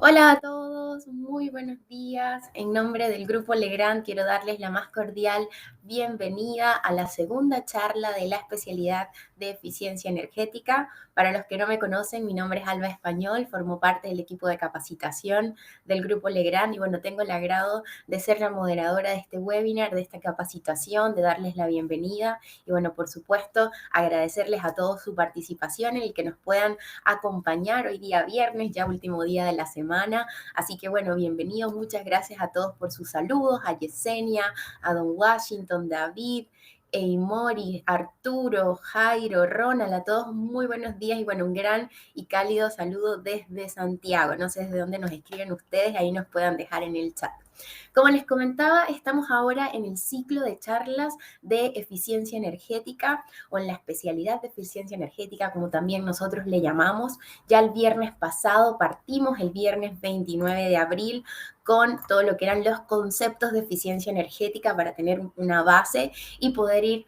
Hola a todos, muy buenos días. En nombre del Grupo Legrand quiero darles la más cordial bienvenida a la segunda charla de la especialidad de eficiencia energética. Para los que no me conocen, mi nombre es Alba Español, formo parte del equipo de capacitación del Grupo Legrand y bueno, tengo el agrado de ser la moderadora de este webinar, de esta capacitación, de darles la bienvenida y bueno, por supuesto, agradecerles a todos su participación en el que nos puedan acompañar hoy día viernes, ya último día de la semana. Así que bueno, bienvenidos, muchas gracias a todos por sus saludos, a Yesenia, a Don Washington, David, Eimori, Arturo, Jairo, Ronald, a todos muy buenos días y bueno, un gran y cálido saludo desde Santiago. No sé desde dónde nos escriben ustedes, ahí nos puedan dejar en el chat. Como les comentaba, estamos ahora en el ciclo de charlas de eficiencia energética o en la especialidad de eficiencia energética, como también nosotros le llamamos. Ya el viernes pasado partimos, el viernes 29 de abril, con todo lo que eran los conceptos de eficiencia energética para tener una base y poder ir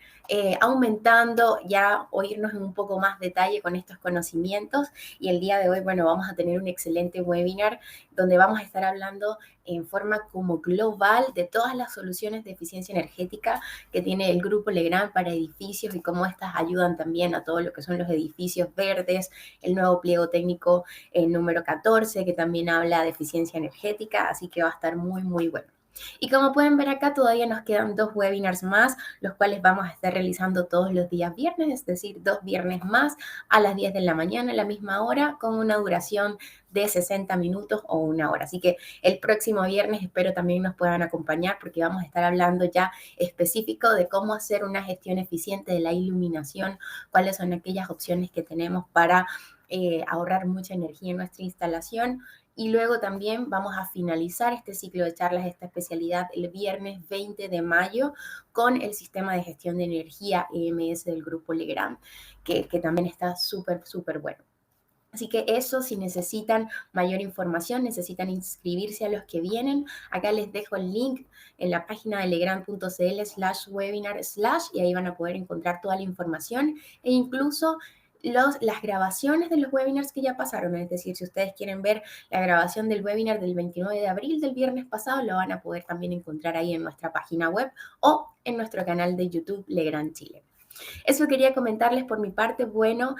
aumentando ya o irnos en un poco más detalle con estos conocimientos. Y el día de hoy, bueno, vamos a tener un excelente webinar donde vamos a estar hablando en forma como global de todas las soluciones de eficiencia energética que tiene el Grupo Legrand para edificios y cómo estas ayudan también a todo lo que son los edificios verdes, el nuevo pliego técnico número 14 que también habla de eficiencia energética, así que va a estar muy, muy bueno. Y como pueden ver acá, todavía nos quedan 2 webinars más, los cuales vamos a estar realizando todos los días viernes, es decir, 2 viernes más a las 10 de la mañana, a la misma hora, con una duración de 60 minutos o 1 hora. Así que el próximo viernes espero también nos puedan acompañar porque vamos a estar hablando ya específico de cómo hacer una gestión eficiente de la iluminación, cuáles son aquellas opciones que tenemos para ahorrar mucha energía en nuestra instalación. Y luego también vamos a finalizar este ciclo de charlas, esta especialidad, el viernes 20 de mayo con el sistema de gestión de energía EMS del Grupo Legrand, que también está súper, súper bueno. Así que eso, si necesitan mayor información, necesitan inscribirse a los que vienen, acá les dejo el link en la página de legrand.cl/webinar/ y ahí van a poder encontrar toda la información e incluso las grabaciones de los webinars que ya pasaron. Es decir, si ustedes quieren ver la grabación del webinar del 29 de abril del viernes pasado, lo van a poder también encontrar ahí en nuestra página web o en nuestro canal de YouTube Legrand Chile. Eso quería comentarles por mi parte. Bueno,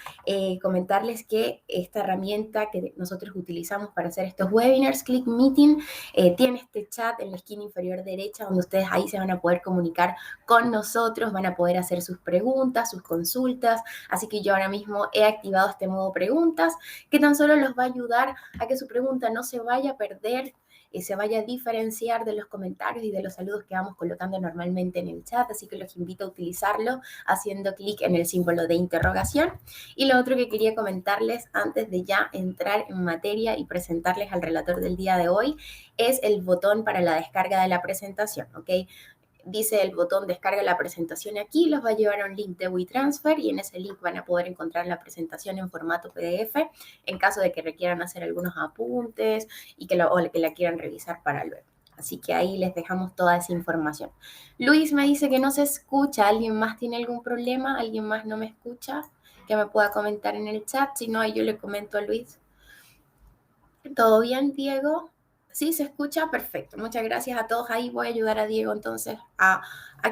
comentarles que esta herramienta que nosotros utilizamos para hacer estos webinars, Click Meeting, tiene este chat en la esquina inferior derecha donde ustedes ahí se van a poder comunicar con nosotros, van a poder hacer sus preguntas, sus consultas. Así que yo ahora mismo he activado este modo preguntas que tan solo los va a ayudar a que su pregunta no se vaya a perder, se vaya a diferenciar de los comentarios y de los saludos que vamos colocando normalmente en el chat, así que los invito a utilizarlo haciendo clic en el símbolo de interrogación. Y lo otro que quería comentarles antes de ya entrar en materia y presentarles al relator del día de hoy es el botón para la descarga de la presentación, ¿ok? Dice el botón descarga la presentación aquí, los va a llevar a un link de WeTransfer y en ese link van a poder encontrar la presentación en formato PDF en caso de que requieran hacer algunos apuntes y que la quieran revisar para luego. Así que ahí les dejamos toda esa información. Luis me dice que no se escucha. ¿Alguien más tiene algún problema? ¿Alguien más no me escucha? Que me pueda comentar en el chat. Si no, ahí yo le comento a Luis. ¿Todo bien, Diego? Sí, se escucha, perfecto. Muchas gracias a todos. Ahí voy a ayudar a Diego entonces a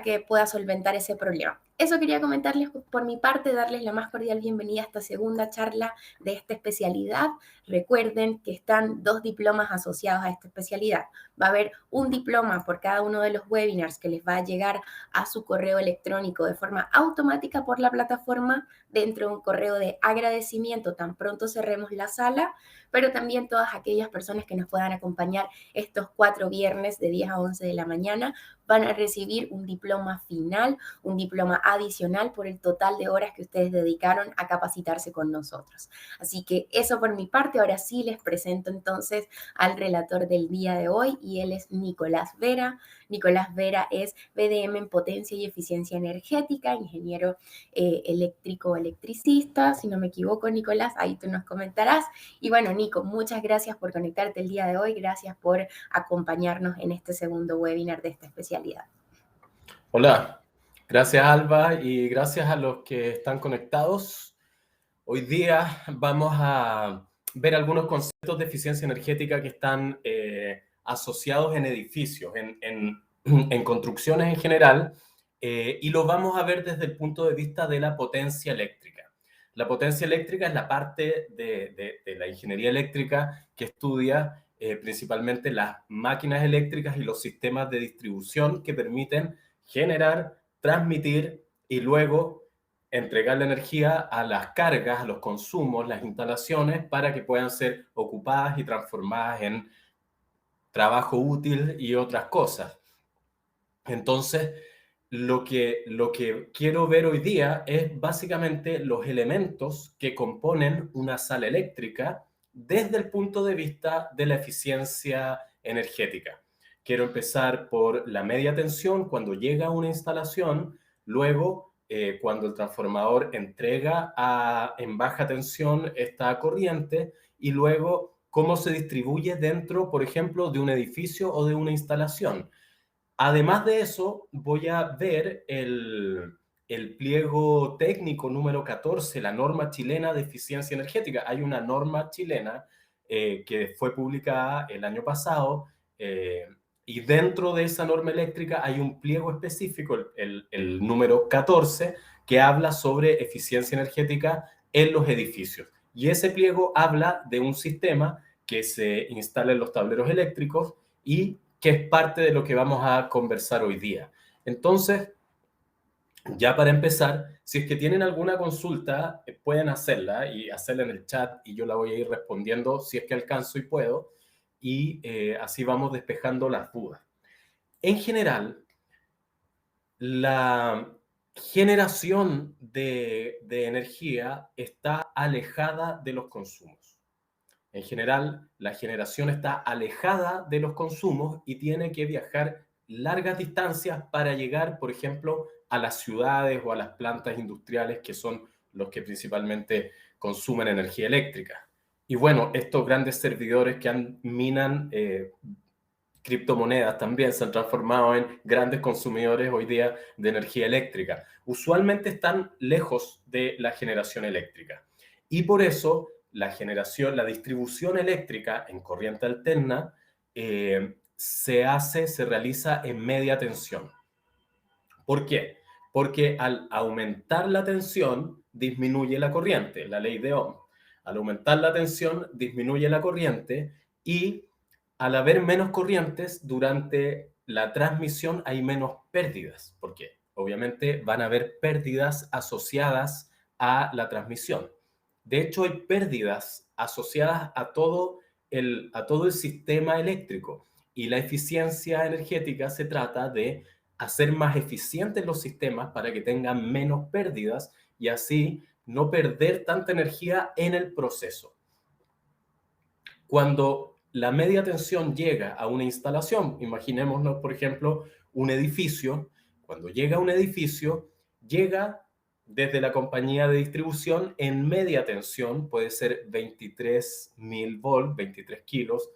que pueda solventar ese problema. Eso quería comentarles por mi parte, darles la más cordial bienvenida a esta segunda charla de esta especialidad. Recuerden que están 2 diplomas asociados a esta especialidad. Va a haber un diploma por cada uno de los webinars que les va a llegar a su correo electrónico de forma automática por la plataforma dentro de un correo de agradecimiento tan pronto cerremos la sala, pero también todas aquellas personas que nos puedan acompañar estos 4 viernes de 10 a 11 de la mañana van a recibir un diploma final, un diploma adicional por el total de horas que ustedes dedicaron a capacitarse con nosotros. Así que eso por mi parte. Ahora sí les presento entonces al relator del día de hoy y él es Nicolás Vera. Nicolás Vera es BDM en Potencia y Eficiencia Energética, ingeniero eléctrico o electricista, si no me equivoco, Nicolás, ahí tú nos comentarás. Y bueno, Nico, muchas gracias por conectarte el día de hoy, gracias por acompañarnos en este segundo webinar de esta especialidad. Hola, gracias Alba y gracias a los que están conectados. Hoy día vamos a ver algunos conceptos de eficiencia energética que están asociados en edificios, en construcciones en general, y lo vamos a ver desde el punto de vista de la potencia eléctrica. La potencia eléctrica es la parte de la ingeniería eléctrica que estudia principalmente las máquinas eléctricas y los sistemas de distribución que permiten generar, transmitir y luego entregar la energía a las cargas, a los consumos, las instalaciones, para que puedan ser ocupadas y transformadas en trabajo útil y otras cosas. Entonces, lo que quiero ver hoy día es básicamente los elementos que componen una sala eléctrica desde el punto de vista de la eficiencia energética. Quiero empezar por la media tensión cuando llega a una instalación, luego cuando el transformador entrega en baja tensión esta corriente y luego cómo se distribuye dentro, por ejemplo, de un edificio o de una instalación. Además de eso, voy a ver el pliego técnico número 14, la norma chilena de eficiencia energética. Hay una norma chilena que fue publicada el año pasado y dentro de esa norma eléctrica hay un pliego específico, el número 14, que habla sobre eficiencia energética en los edificios. Y ese pliego habla de un sistema que se instala en los tableros eléctricos y que es parte de lo que vamos a conversar hoy día. Entonces, ya para empezar, si es que tienen alguna consulta, pueden hacerla y hacerla en el chat y yo la voy a ir respondiendo si es que alcanzo y puedo, y así vamos despejando las dudas. En general, la generación de energía está alejada de los consumos. En general, la generación está alejada de los consumos y tiene que viajar largas distancias para llegar, por ejemplo, a las ciudades o a las plantas industriales que son los que principalmente consumen energía eléctrica. Y bueno, estos grandes servidores que minan criptomonedas también se han transformado en grandes consumidores hoy día de energía eléctrica. Usualmente están lejos de la generación eléctrica. Y por eso la distribución eléctrica en corriente alterna se realiza en media tensión. ¿Por qué? Porque al aumentar la tensión disminuye la corriente, la ley de Ohm. Al aumentar la tensión disminuye la corriente y al haber menos corrientes durante la transmisión hay menos pérdidas. ¿Por qué? Obviamente van a haber pérdidas asociadas a la transmisión. De hecho, hay pérdidas asociadas a todo el sistema eléctrico y la eficiencia energética se trata de hacer más eficientes los sistemas para que tengan menos pérdidas y así no perder tanta energía en el proceso. Cuando la media tensión llega a una instalación, imaginémonos, por ejemplo, un edificio, cuando llega a un edificio, llega desde la compañía de distribución en media tensión, puede ser 23.000 volts, 23 kilos,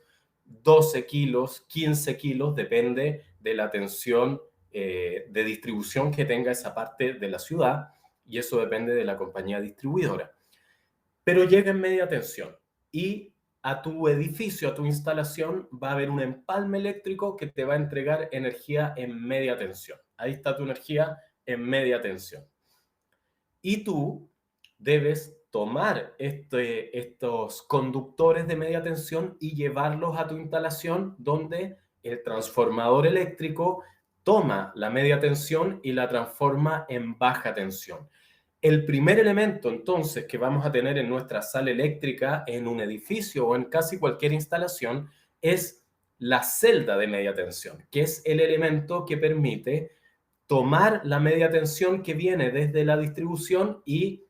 12 kilos, 15 kilos, depende de la tensión de distribución que tenga esa parte de la ciudad y eso depende de la compañía distribuidora. Pero llega en media tensión y a tu edificio, a tu instalación, va a haber un empalme eléctrico que te va a entregar energía en media tensión. Ahí está tu energía en media tensión. Y tú debes tomar estos conductores de media tensión y llevarlos a tu instalación donde el transformador eléctrico toma la media tensión y la transforma en baja tensión. El primer elemento, entonces, que vamos a tener en nuestra sala eléctrica, en un edificio o en casi cualquier instalación, es la celda de media tensión, que es el elemento que permite tomar la media tensión que viene desde la distribución y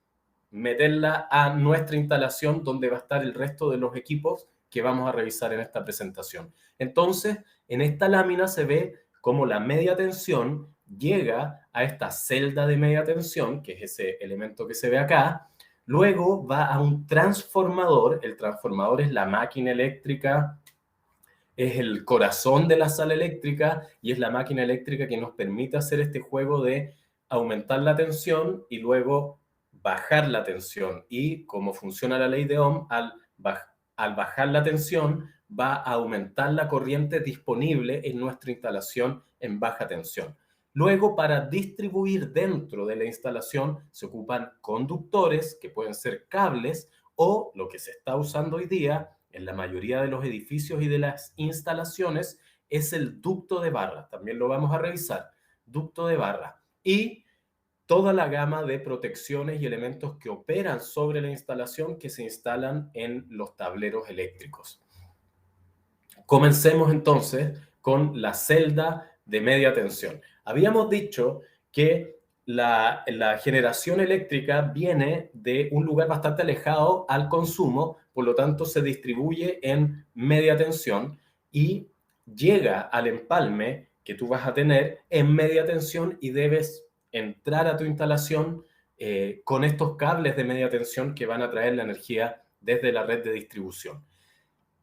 meterla a nuestra instalación donde va a estar el resto de los equipos que vamos a revisar en esta presentación. Entonces, en esta lámina se ve cómo la media tensión llega a esta celda de media tensión, que es ese elemento que se ve acá, luego va a un transformador, el transformador es la máquina eléctrica, es el corazón de la sala eléctrica y es la máquina eléctrica que nos permite hacer este juego de aumentar la tensión y luego bajar la tensión. Y como funciona la ley de Ohm, al al bajar la tensión, va a aumentar la corriente disponible en nuestra instalación en baja tensión. Luego, para distribuir dentro de la instalación, se ocupan conductores, que pueden ser cables, o lo que se está usando hoy día en la mayoría de los edificios y de las instalaciones, es el ducto de barra. También lo vamos a revisar. Ducto de barra. Y toda la gama de protecciones y elementos que operan sobre la instalación que se instalan en los tableros eléctricos. Comencemos entonces con la celda de media tensión. Habíamos dicho que la generación eléctrica viene de un lugar bastante alejado al consumo, por lo tanto se distribuye en media tensión y llega al empalme que tú vas a tener en media tensión y debes entrar a tu instalación con estos cables de media tensión que van a traer la energía desde la red de distribución.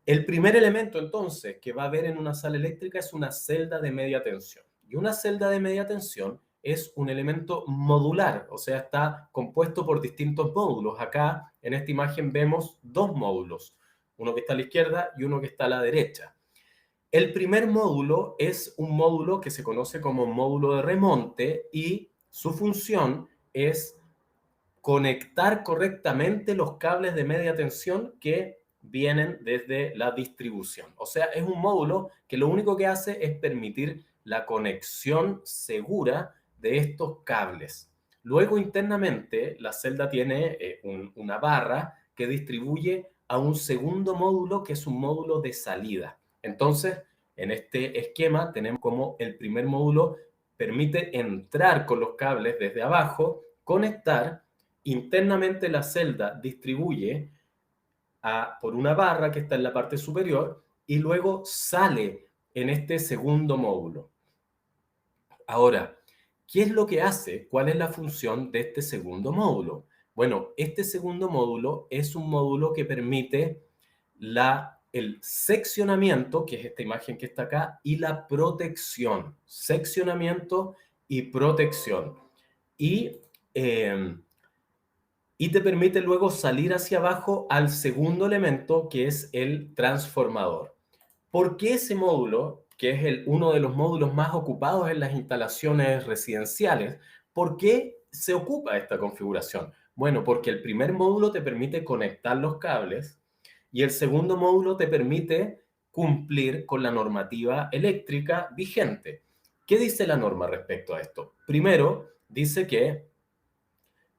El primer elemento, entonces, que va a haber en una sala eléctrica es una celda de media tensión. Y una celda de media tensión es un elemento modular, o sea, está compuesto por distintos módulos. Acá, en esta imagen, vemos dos módulos, uno que está a la izquierda y uno que está a la derecha. El primer módulo es un módulo que se conoce como módulo de remonte y su función es conectar correctamente los cables de media tensión que vienen desde la distribución. O sea, es un módulo que lo único que hace es permitir la conexión segura de estos cables. Luego, internamente, la celda tiene una barra que distribuye a un segundo módulo que es un módulo de salida. Entonces, en este esquema tenemos como el primer módulo permite entrar con los cables desde abajo, conectar. Internamente la celda distribuye por una barra que está en la parte superior y luego sale en este segundo módulo. Ahora, ¿qué es lo que hace? ¿Cuál es la función de este segundo módulo? Bueno, este segundo módulo es un módulo que permite el seccionamiento, que es esta imagen que está acá, y la protección. Seccionamiento y protección. Y te permite luego salir hacia abajo al segundo elemento, que es el transformador. ¿Por qué ese módulo, que es uno de los módulos más ocupados en las instalaciones residenciales, por qué se ocupa esta configuración? Bueno, porque el primer módulo te permite conectar los cables y el segundo módulo te permite cumplir con la normativa eléctrica vigente. ¿Qué dice la norma respecto a esto? Primero, dice que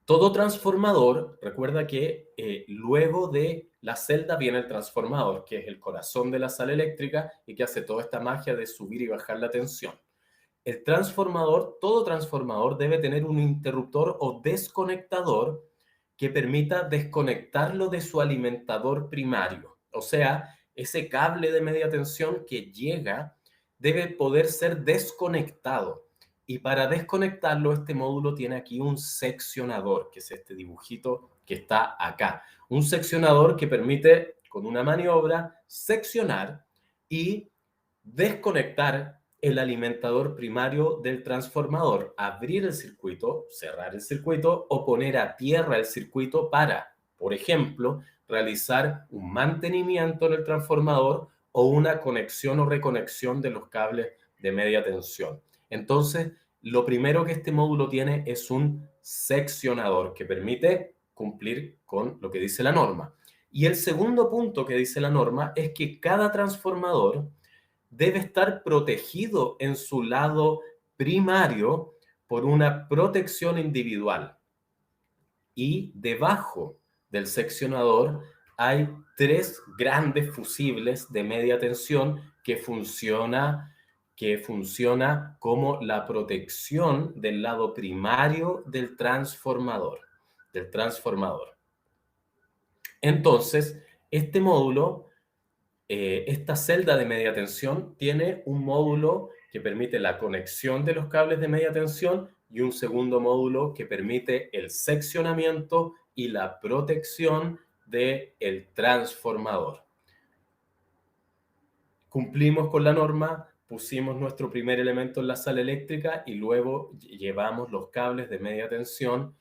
todo transformador, recuerda que luego de la celda viene el transformador, que es el corazón de la sala eléctrica y que hace toda esta magia de subir y bajar la tensión. El transformador, todo transformador debe tener un interruptor o desconectador que permita desconectarlo de su alimentador primario. O sea, ese cable de media tensión que llega debe poder ser desconectado. Y para desconectarlo, este módulo tiene aquí un seccionador, que es este dibujito que está acá. Un seccionador que permite, con una maniobra, seccionar y desconectar el alimentador primario del transformador, abrir el circuito, cerrar el circuito o poner a tierra el circuito para, por ejemplo, realizar un mantenimiento en el transformador o una conexión o reconexión de los cables de media tensión. Entonces, lo primero que este módulo tiene es un seccionador que permite cumplir con lo que dice la norma. Y el segundo punto que dice la norma es que cada transformador debe estar protegido en su lado primario por una protección individual. Y debajo del seccionador hay tres grandes fusibles de media tensión que funciona como la protección del lado primario del transformador. Entonces, este módulo, esta celda de media tensión tiene un módulo que permite la conexión de los cables de media tensión y un segundo módulo que permite el seccionamiento y la protección del transformador. Cumplimos con la norma, pusimos nuestro primer elemento en la sala eléctrica y luego llevamos los cables de media tensión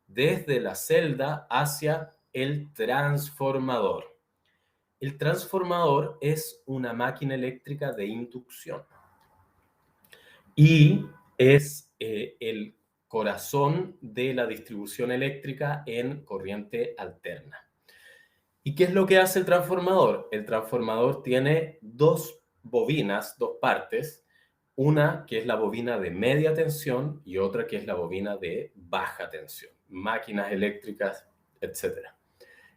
desde la celda hacia el transformador. El transformador es una máquina eléctrica de inducción y es el corazón de la distribución eléctrica en corriente alterna. ¿Y qué es lo que hace el transformador? El transformador tiene dos bobinas, dos partes, una que es la bobina de media tensión y otra que es la bobina de baja tensión, máquinas eléctricas, etc.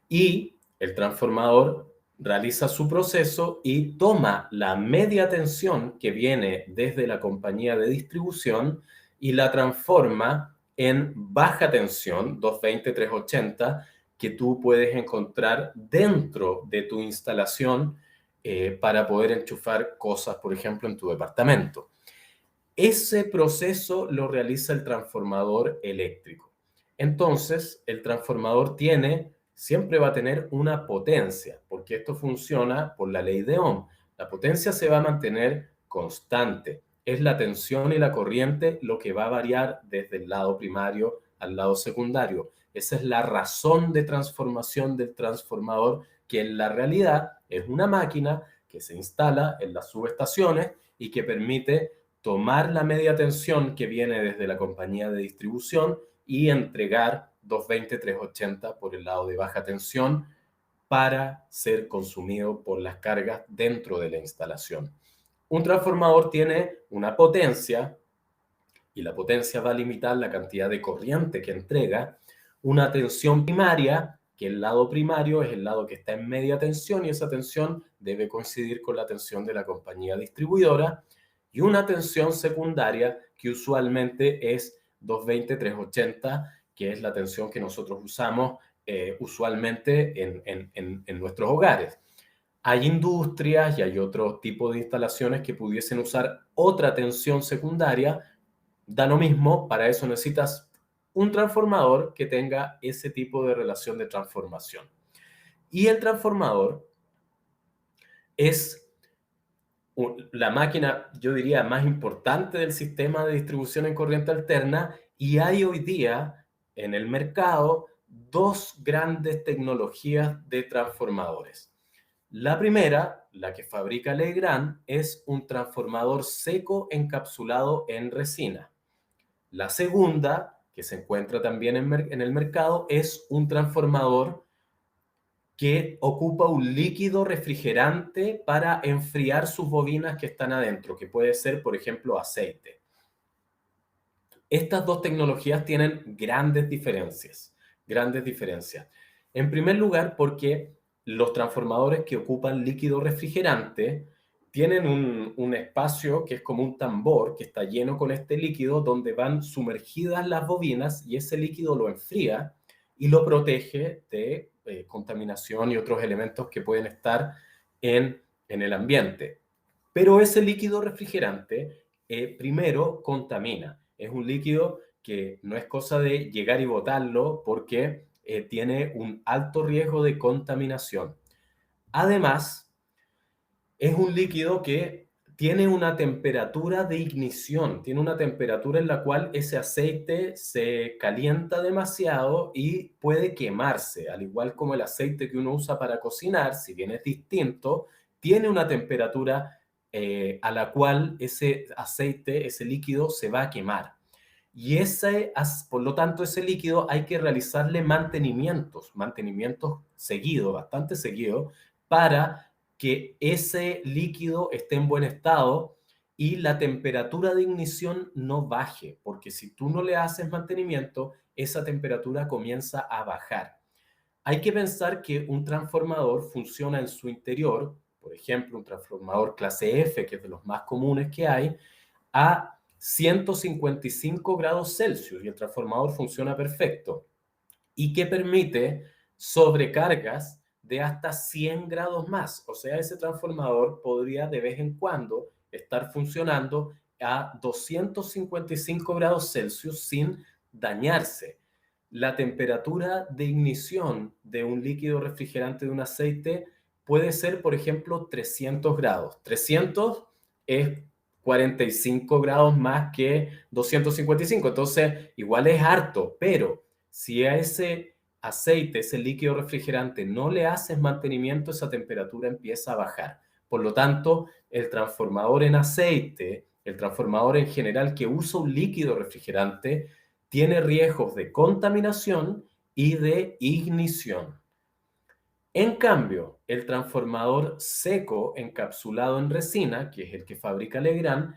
Y el transformador realiza su proceso y toma la media tensión que viene desde la compañía de distribución y la transforma en baja tensión, 220, 380, que tú puedes encontrar dentro de tu instalación para poder enchufar cosas, por ejemplo, en tu departamento. Ese proceso lo realiza el transformador eléctrico. Entonces, el transformador siempre va a tener una potencia, porque esto funciona por la ley de Ohm. La potencia se va a mantener constante. Es la tensión y la corriente lo que va a variar desde el lado primario al lado secundario. Esa es la razón de transformación del transformador, que en la realidad es una máquina que se instala en las subestaciones y que permite tomar la media tensión que viene desde la compañía de distribución y entregar 220, 380 por el lado de baja tensión para ser consumido por las cargas dentro de la instalación. Un transformador tiene una potencia y la potencia va a limitar la cantidad de corriente que entrega, una tensión primaria, que el lado primario es el lado que está en media tensión y esa tensión debe coincidir con la tensión de la compañía distribuidora, y una tensión secundaria que usualmente es 220, 380, que es la tensión que nosotros usamos usualmente en nuestros hogares. Hay industrias y hay otro tipo de instalaciones que pudiesen usar otra tensión secundaria. Da lo mismo, para eso necesitas un transformador que tenga ese tipo de relación de transformación. Y el transformador es la máquina, yo diría, más importante del sistema de distribución en corriente alterna, y hay hoy día en el mercado dos grandes tecnologías de transformadores. La primera, la que fabrica Legrand, es un transformador seco encapsulado en resina. La segunda, que se encuentra también en el mercado, es un transformador que ocupa un líquido refrigerante para enfriar sus bobinas que están adentro, que puede ser, por ejemplo, aceite. Estas dos tecnologías tienen grandes diferencias, grandes diferencias. En primer lugar, porque los transformadores que ocupan líquido refrigerante tienen un espacio que es como un tambor que está lleno con este líquido donde van sumergidas las bobinas y ese líquido lo enfría y lo protege de contaminación y otros elementos que pueden estar en el ambiente. Pero ese líquido refrigerante primero contamina. Es un líquido que no es cosa de llegar y botarlo porque tiene un alto riesgo de contaminación. Además, es un líquido que tiene una temperatura de ignición, tiene una temperatura en la cual ese aceite se calienta demasiado y puede quemarse, al igual como el aceite que uno usa para cocinar, si bien es distinto, tiene una temperatura a la cual ese aceite, ese líquido, se va a quemar. Y por lo tanto, ese líquido hay que realizarle mantenimientos seguidos, bastante seguidos, para que ese líquido esté en buen estado y la temperatura de ignición no baje, porque si tú no le haces mantenimiento, esa temperatura comienza a bajar. Hay que pensar que un transformador funciona en su interior, por ejemplo, un transformador clase F, que es de los más comunes que hay, a 155 grados Celsius y el transformador funciona perfecto y que permite sobrecargas de hasta 100 grados más. O sea, ese transformador podría de vez en cuando estar funcionando a 255 grados Celsius sin dañarse. La temperatura de ignición de un líquido refrigerante de un aceite puede ser, por ejemplo, 300 grados. 300 es 45 grados más que 255, entonces igual es harto, pero si a ese aceite, ese líquido refrigerante, no le haces mantenimiento, esa temperatura empieza a bajar. Por lo tanto, el transformador en aceite, el transformador en general que usa un líquido refrigerante, tiene riesgos de contaminación y de ignición. En cambio, el transformador seco encapsulado en resina, que es el que fabrica Legrand,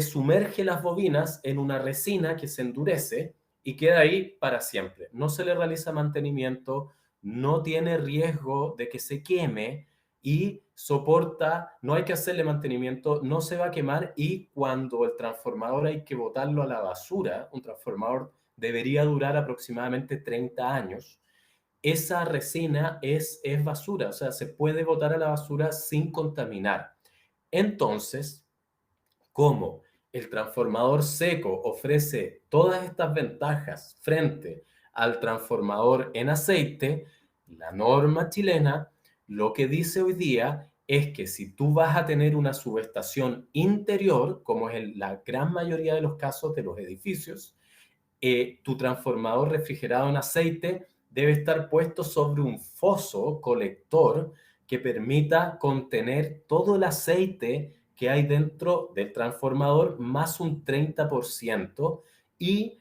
sumerge las bobinas en una resina que se endurece y queda ahí para siempre. No se le realiza mantenimiento, no tiene riesgo de que se queme y soporta, no hay que hacerle mantenimiento, no se va a quemar, y cuando el transformador hay que botarlo a la basura, un transformador debería durar aproximadamente 30 años, esa resina es basura, o sea, se puede botar a la basura sin contaminar. Entonces, como el transformador seco ofrece todas estas ventajas frente al transformador en aceite, la norma chilena lo que dice hoy día es que si tú vas a tener una subestación interior, como es en la gran mayoría de los casos de los edificios, tu transformador refrigerado en aceite debe estar puesto sobre un foso colector que permita contener todo el aceite que hay dentro del transformador más un 30%, y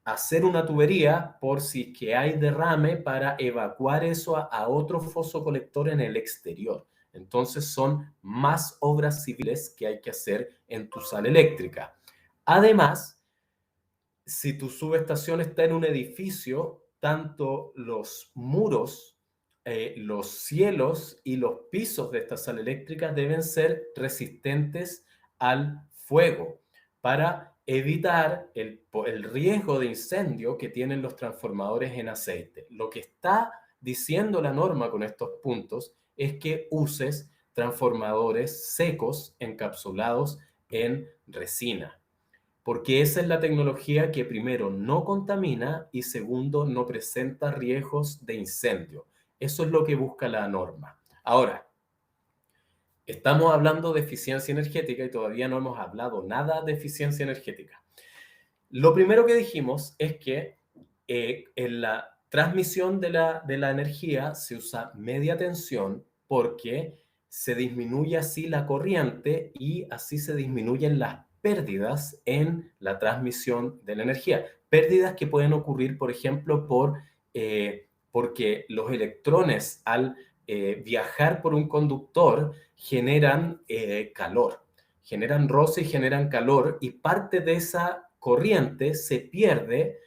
hacer una tubería por si que hay derrame para evacuar eso a otro foso colector en el exterior. Entonces son más obras civiles que hay que hacer en tu sala eléctrica. Además, si tu subestación está en un edificio, tanto los muros, los cielos y los pisos de esta sala eléctrica deben ser resistentes al fuego para evitar el riesgo de incendio que tienen los transformadores en aceite. Lo que está diciendo la norma con estos puntos es que uses transformadores secos encapsulados en resina, porque esa es la tecnología que primero no contamina y segundo no presenta riesgos de incendio. Eso es lo que busca la norma. Ahora, estamos hablando de eficiencia energética y todavía no hemos hablado nada de eficiencia energética. Lo primero que dijimos es que en la transmisión de la energía se usa media tensión porque se disminuye así la corriente y así se disminuyen las pérdidas en la transmisión de la energía. Pérdidas que pueden ocurrir, por ejemplo, porque los electrones al viajar por un conductor generan calor, generan roce y generan calor, y parte de esa corriente se pierde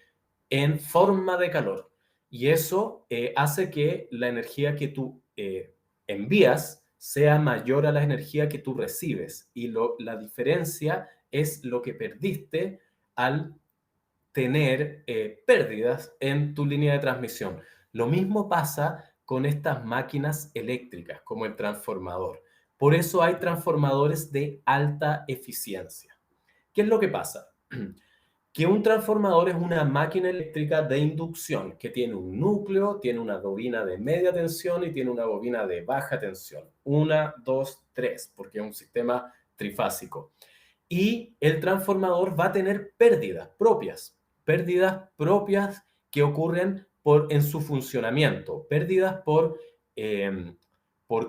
en forma de calor. Y eso hace que la energía que tú envías sea mayor a la energía que tú recibes. Y la diferencia es lo que perdiste al tener pérdidas en tu línea de transmisión. Lo mismo pasa con estas máquinas eléctricas, como el transformador. Por eso hay transformadores de alta eficiencia. ¿Qué es lo que pasa? Que un transformador es una máquina eléctrica de inducción que tiene un núcleo, tiene una bobina de media tensión y tiene una bobina de baja tensión. Una, dos, tres, porque es un sistema trifásico. Y el transformador va a tener pérdidas propias que ocurren en su funcionamiento, pérdidas por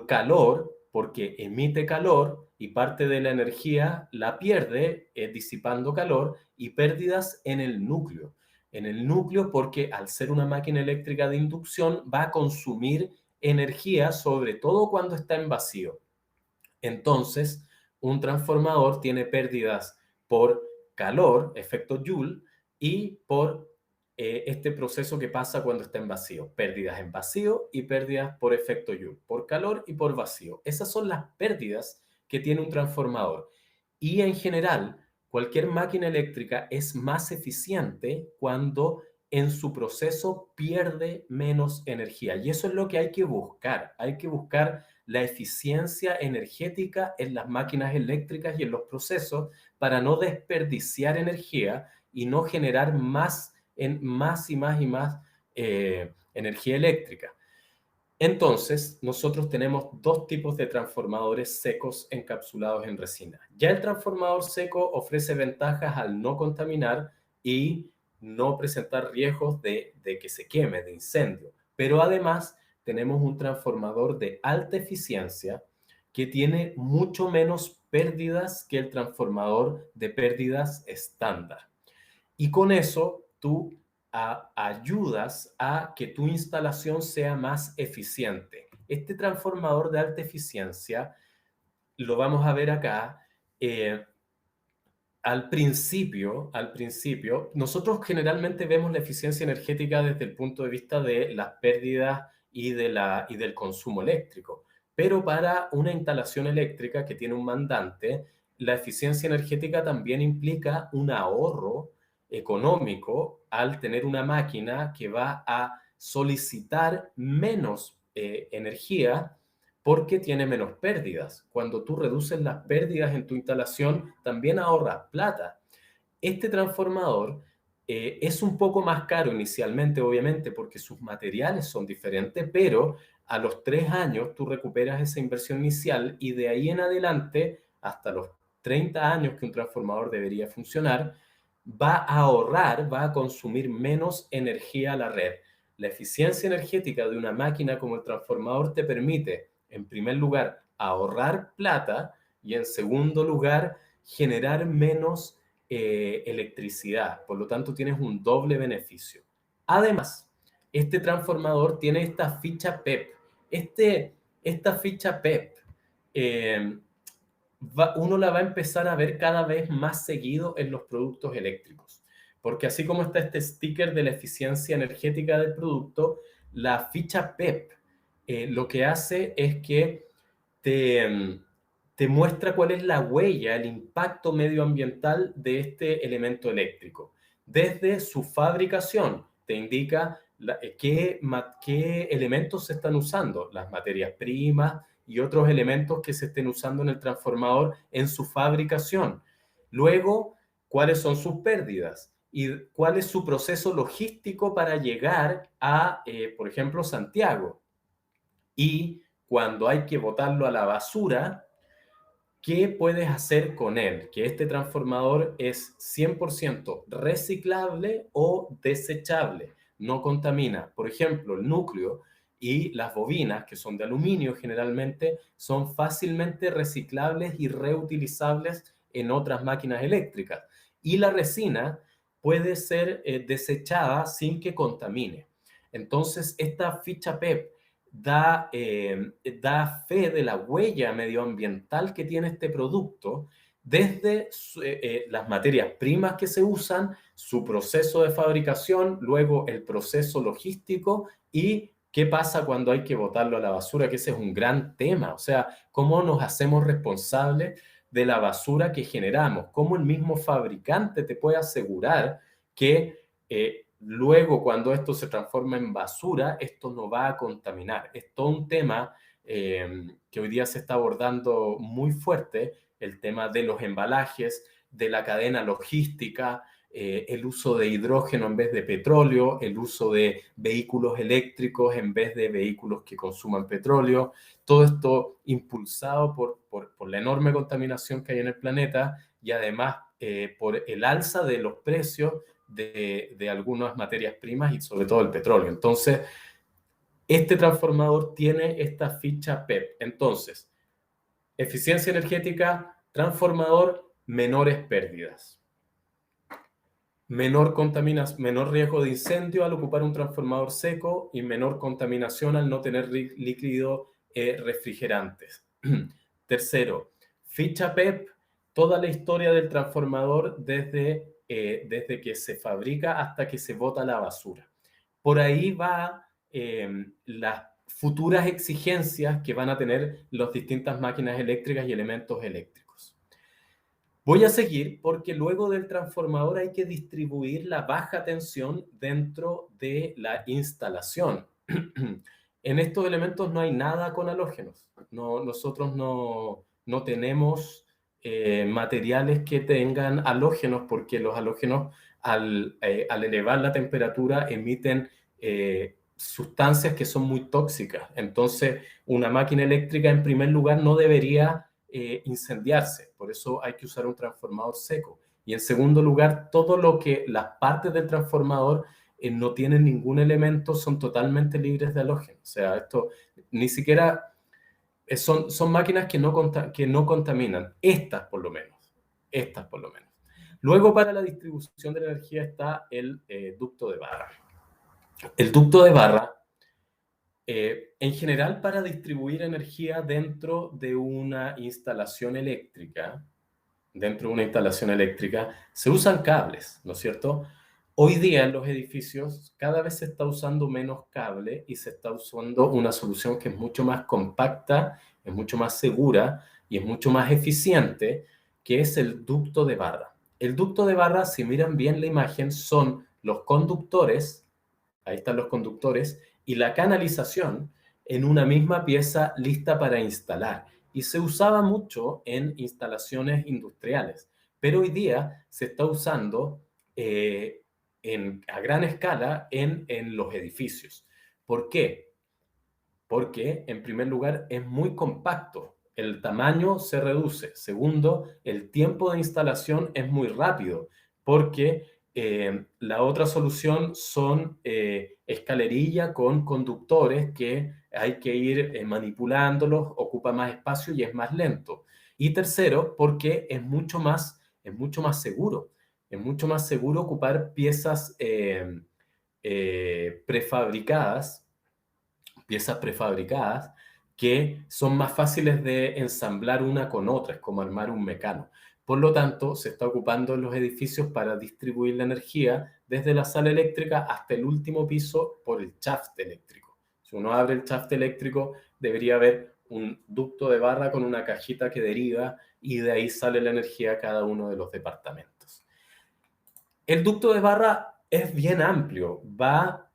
calor, porque emite calor y parte de la energía la pierde disipando calor, y pérdidas en el núcleo. En el núcleo porque al ser una máquina eléctrica de inducción va a consumir energía, sobre todo cuando está en vacío. Entonces, un transformador tiene pérdidas por calor, efecto Joule, y por este proceso que pasa cuando está en vacío. Pérdidas en vacío y pérdidas por efecto Joule, por calor y por vacío. Esas son las pérdidas que tiene un transformador. Y en general, cualquier máquina eléctrica es más eficiente cuando en su proceso pierde menos energía. Y eso es lo que hay que buscar. Hay que buscar la eficiencia energética en las máquinas eléctricas y en los procesos para no desperdiciar energía y no generar más y más energía eléctrica. Entonces, nosotros tenemos dos tipos de transformadores secos encapsulados en resina. Ya el transformador seco ofrece ventajas al no contaminar y no presentar riesgos de que se queme, de incendio. Pero además tenemos un transformador de alta eficiencia que tiene mucho menos pérdidas que el transformador de pérdidas estándar. Y con eso tú ayudas a que tu instalación sea más eficiente. Este transformador de alta eficiencia, lo vamos a ver acá, al principio, nosotros generalmente vemos la eficiencia energética desde el punto de vista de las pérdidas y del consumo eléctrico. Pero para una instalación eléctrica que tiene un mandante, la eficiencia energética también implica un ahorro económico al tener una máquina que va a solicitar menos energía porque tiene menos pérdidas. Cuando tú reduces las pérdidas en tu instalación, también ahorras plata. Este transformador es un poco más caro inicialmente, obviamente, porque sus materiales son diferentes, pero a los 3 años tú recuperas esa inversión inicial y de ahí en adelante, hasta los 30 años que un transformador debería funcionar, va a ahorrar, va a consumir menos energía a la red. La eficiencia energética de una máquina como el transformador te permite, en primer lugar, ahorrar plata y en segundo lugar, generar menos electricidad. Por lo tanto, tienes un doble beneficio. Además, este transformador tiene esta ficha PEP. Esta ficha PEP uno la va a empezar a ver cada vez más seguido en los productos eléctricos. Porque así como está este sticker de la eficiencia energética del producto, la ficha PEP lo que hace es que te muestra cuál es la huella, el impacto medioambiental de este elemento eléctrico. Desde su fabricación, te indica qué elementos se están usando, las materias primas y otros elementos que se estén usando en el transformador en su fabricación. Luego, cuáles son sus pérdidas y cuál es su proceso logístico para llegar a, por ejemplo, Santiago. Y cuando hay que botarlo a la basura, ¿qué puedes hacer con él? Que este transformador es 100% reciclable o desechable, no contamina. Por ejemplo, el núcleo y las bobinas, que son de aluminio generalmente, son fácilmente reciclables y reutilizables en otras máquinas eléctricas. Y la resina puede ser desechada sin que contamine. Entonces, esta ficha PEP da fe de la huella medioambiental que tiene este producto, desde las materias primas que se usan, su proceso de fabricación, luego el proceso logístico y qué pasa cuando hay que botarlo a la basura, que ese es un gran tema. O sea, cómo nos hacemos responsables de la basura que generamos, cómo el mismo fabricante te puede asegurar que luego, cuando esto se transforma en basura, esto no va a contaminar. Es todo un tema que hoy día se está abordando muy fuerte, el tema de los embalajes, de la cadena logística, el uso de hidrógeno en vez de petróleo, el uso de vehículos eléctricos en vez de vehículos que consuman petróleo. Todo esto impulsado por la enorme contaminación que hay en el planeta y además por el alza de los precios de algunas materias primas y sobre todo el petróleo. Entonces, este transformador tiene esta ficha PEP. Entonces, eficiencia energética, transformador, menores pérdidas. Menor riesgo de incendio al ocupar un transformador seco y menor contaminación al no tener líquido refrigerantes. Tercero, ficha PEP, toda la historia del transformador desde que se fabrica hasta que se bota a la basura. Por ahí va las futuras exigencias que van a tener las distintas máquinas eléctricas y elementos eléctricos. Voy a seguir porque luego del transformador hay que distribuir la baja tensión dentro de la instalación. En estos elementos no hay nada con halógenos. Nosotros no tenemos materiales que tengan halógenos porque los halógenos al elevar la temperatura emiten sustancias que son muy tóxicas. Entonces, una máquina eléctrica en primer lugar no debería incendiarse. Por eso hay que usar un transformador seco. Y en segundo lugar, todo lo que las partes del transformador no tienen ningún elemento, son totalmente libres de halógeno. O sea, esto ni siquiera son máquinas que no contaminan. Estas por lo menos. Estas por lo menos. Luego, para la distribución de la energía está el ducto de barra. El ducto de barra, en general, para distribuir energía dentro de una instalación eléctrica, se usan cables, ¿no es cierto? Hoy día en los edificios cada vez se está usando menos cable y se está usando una solución que es mucho más compacta, es mucho más segura y es mucho más eficiente, que es el ducto de barra. El ducto de barra, si miran bien la imagen, son los conductores, ahí están los conductores, y la canalización en una misma pieza lista para instalar. Y se usaba mucho en instalaciones industriales, pero hoy día se está usando a gran escala en los edificios. ¿Por qué? Porque, en primer lugar, es muy compacto. El tamaño se reduce. Segundo, el tiempo de instalación es muy rápido, porque la otra solución son escalerilla con conductores que hay que ir manipulándolos, ocupa más espacio y es más lento. Y tercero, porque es mucho más seguro. Es mucho más seguro ocupar prefabricadas piezas prefabricadas que son más fáciles de ensamblar una con otra, es como armar un mecano. Por lo tanto, se está ocupando en los edificios para distribuir la energía desde la sala eléctrica hasta el último piso por el shaft eléctrico. Si uno abre el shaft eléctrico, debería haber un ducto de barra con una cajita que deriva y de ahí sale la energía a cada uno de los departamentos. El ducto de barra es bien amplio, va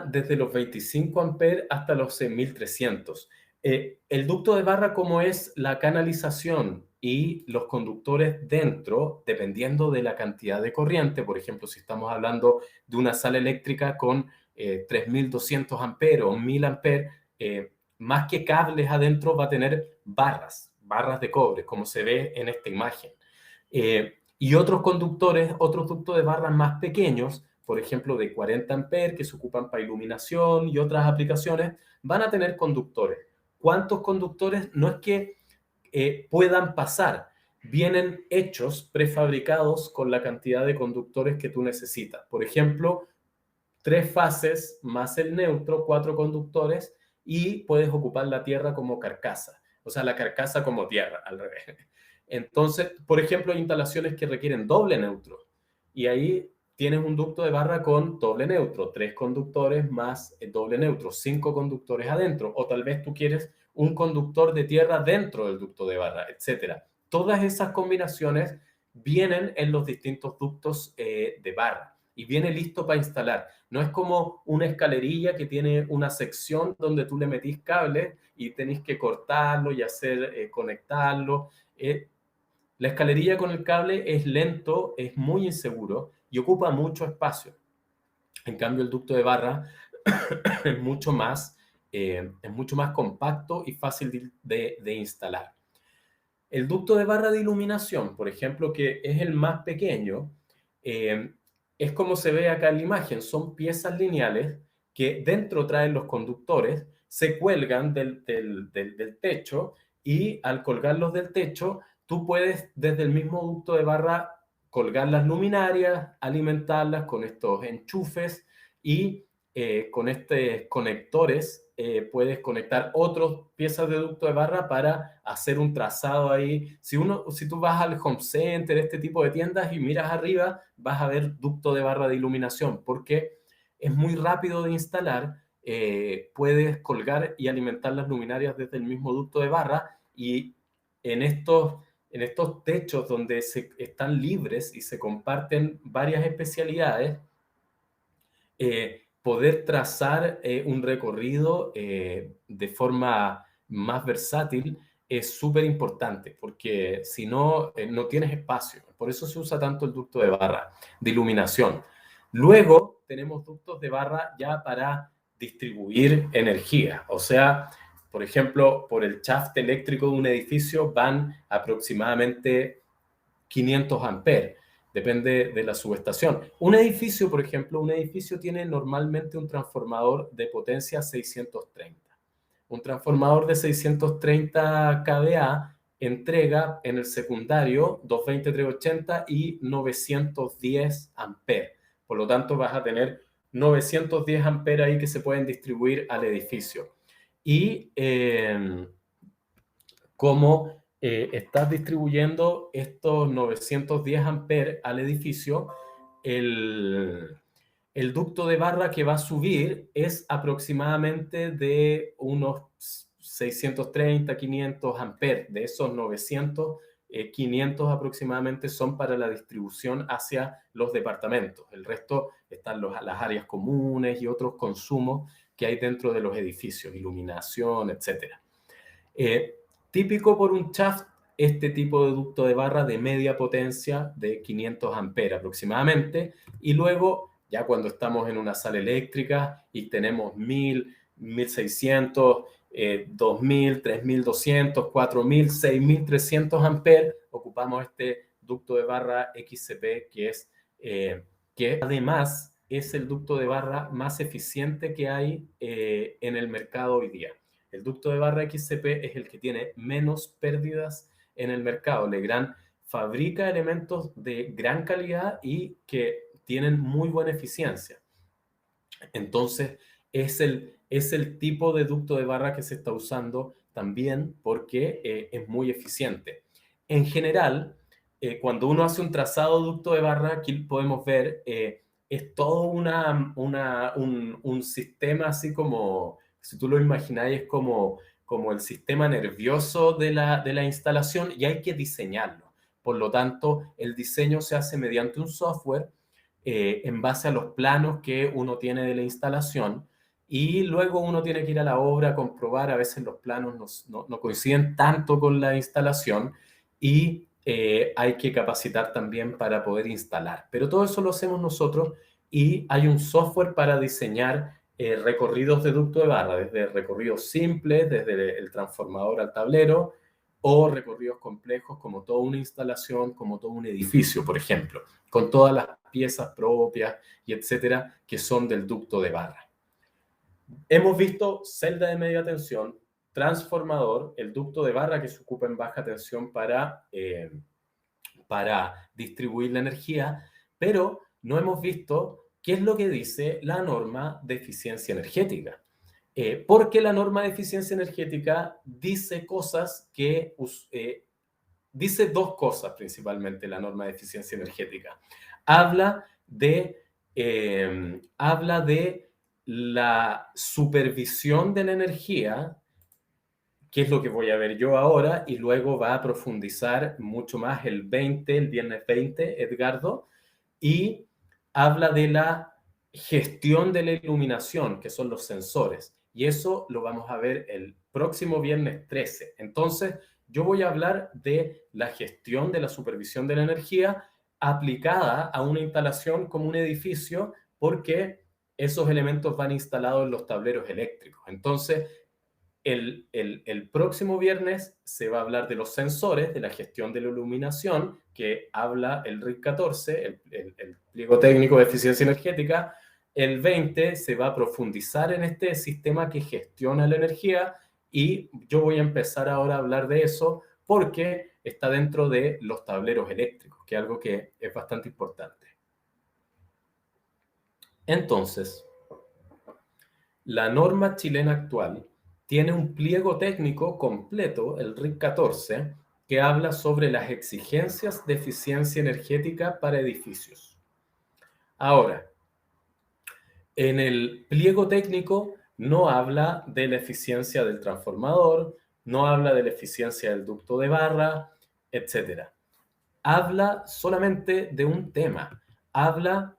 desde los 25 amperes hasta los 6300. El ducto de barra, como es la canalización y los conductores dentro, dependiendo de la cantidad de corriente, por ejemplo, si estamos hablando de una sala eléctrica con 3200 amperes o 1000 amperes, más que cables adentro va a tener barras de cobre, como se ve en esta imagen. Y otros ductos de barras más pequeños, por ejemplo, de 40 amperes, que se ocupan para iluminación y otras aplicaciones, van a tener conductores. ¿Cuántos conductores? No es que puedan pasar, vienen hechos, prefabricados con la cantidad de conductores que tú necesitas. Por ejemplo, 3 fases más el neutro, 4 conductores, y puedes ocupar la tierra como carcasa, o sea, la carcasa como tierra, al revés. Entonces, por ejemplo, hay instalaciones que requieren doble neutro, y ahí tienes un ducto de barra con doble neutro, 3 conductores más el doble neutro, 5 conductores adentro, o tal vez tú quieres un conductor de tierra dentro del ducto de barra, etcétera. Todas esas combinaciones vienen en los distintos ductos de barra y viene listo para instalar. No es como una escalerilla que tiene una sección donde tú le metís cable y tenés que cortarlo y hacer conectarlo. La escalerilla con el cable es lento, es muy inseguro y ocupa mucho espacio. En cambio, el ducto de barra es mucho más compacto y fácil de instalar. El ducto de barra de iluminación, por ejemplo, que es el más pequeño, es como se ve acá en la imagen. Son piezas lineales que dentro traen los conductores, se cuelgan del techo y al colgarlos del techo, tú puedes desde el mismo ducto de barra colgar las luminarias, alimentarlas con estos enchufes y con estos conectores puedes conectar otras piezas de ducto de barra para hacer un trazado ahí. Si tú vas al Home Center, este tipo de tiendas, y miras arriba, vas a ver ducto de barra de iluminación, porque es muy rápido de instalar. Puedes colgar y alimentar las luminarias desde el mismo ducto de barra, y en estos techos donde están libres y se comparten varias especialidades, poder trazar un recorrido de forma más versátil es súper importante, porque si no, no tienes espacio. Por eso se usa tanto el ducto de barra de iluminación. Luego tenemos ductos de barra ya para distribuir energía. O sea, por ejemplo, por el shaft eléctrico de un edificio van aproximadamente 500 amperes. Depende de la subestación. Un edificio, por ejemplo, un edificio tiene normalmente un transformador de potencia 630. Un transformador de 630 kVA entrega en el secundario 220, 380 y 910 amperes. Por lo tanto, vas a tener 910 amperes ahí que se pueden distribuir al edificio. Y cómo estás distribuyendo estos 910 amperes al edificio, el ducto de barra que va a subir es aproximadamente de unos 630, 500 amperes. De esos 900, 500 aproximadamente son para la distribución hacia los departamentos. El resto están las áreas comunes y otros consumos que hay dentro de los edificios, iluminación, etc. Típico por un shaft, este tipo de ducto de barra de media potencia de 500 amperes aproximadamente, y luego ya cuando estamos en una sala eléctrica y tenemos 1000, 1600, 2000, 3200, 4000, 6300 amperes, ocupamos este ducto de barra XCP que además es el ducto de barra más eficiente que hay en el mercado hoy día. El ducto de barra XCP es el que tiene menos pérdidas en el mercado. Legrand fabrica elementos de gran calidad y que tienen muy buena eficiencia. Entonces, es el tipo de ducto de barra que se está usando también porque es muy eficiente. En general, cuando uno hace un trazado de ducto de barra, aquí podemos ver, es todo un sistema así como, si tú lo imagináis, es como el sistema nervioso de la instalación y hay que diseñarlo. Por lo tanto, el diseño se hace mediante un software en base a los planos que uno tiene de la instalación y luego uno tiene que ir a la obra a comprobar, a veces los planos no coinciden tanto con la instalación y hay que capacitar también para poder instalar. Pero todo eso lo hacemos nosotros y hay un software para diseñar recorridos de ducto de barra, desde recorridos simples, desde el transformador al tablero, o recorridos complejos como toda una instalación, como todo un edificio, por ejemplo, con todas las piezas propias y etcétera que son del ducto de barra. Hemos visto celda de media tensión, transformador, el ducto de barra que se ocupa en baja tensión para distribuir la energía, pero no hemos visto qué es lo que dice la norma de eficiencia energética. Porque la norma de eficiencia energética dice cosas que... dice dos cosas principalmente la norma de eficiencia energética. Habla de la supervisión de la energía, que es lo que voy a ver yo ahora, y luego va a profundizar mucho más el viernes 20, Edgardo, y habla de la gestión de la iluminación, que son los sensores, y eso lo vamos a ver el próximo viernes 13. Entonces, yo voy a hablar de la gestión de la supervisión de la energía aplicada a una instalación como un edificio, porque esos elementos van instalados en los tableros eléctricos. Entonces, el próximo viernes se va a hablar de los sensores, de la gestión de la iluminación, que habla el RIC 14, el pliego técnico de eficiencia energética. El 20 se va a profundizar en este sistema que gestiona la energía y yo voy a empezar ahora a hablar de eso porque está dentro de los tableros eléctricos, que es algo que es bastante importante. Entonces, la norma chilena actual tiene un pliego técnico completo, el RIC 14, que habla sobre las exigencias de eficiencia energética para edificios. Ahora, en el pliego técnico no habla de la eficiencia del transformador, no habla de la eficiencia del ducto de barra, etc. Habla solamente de un tema, habla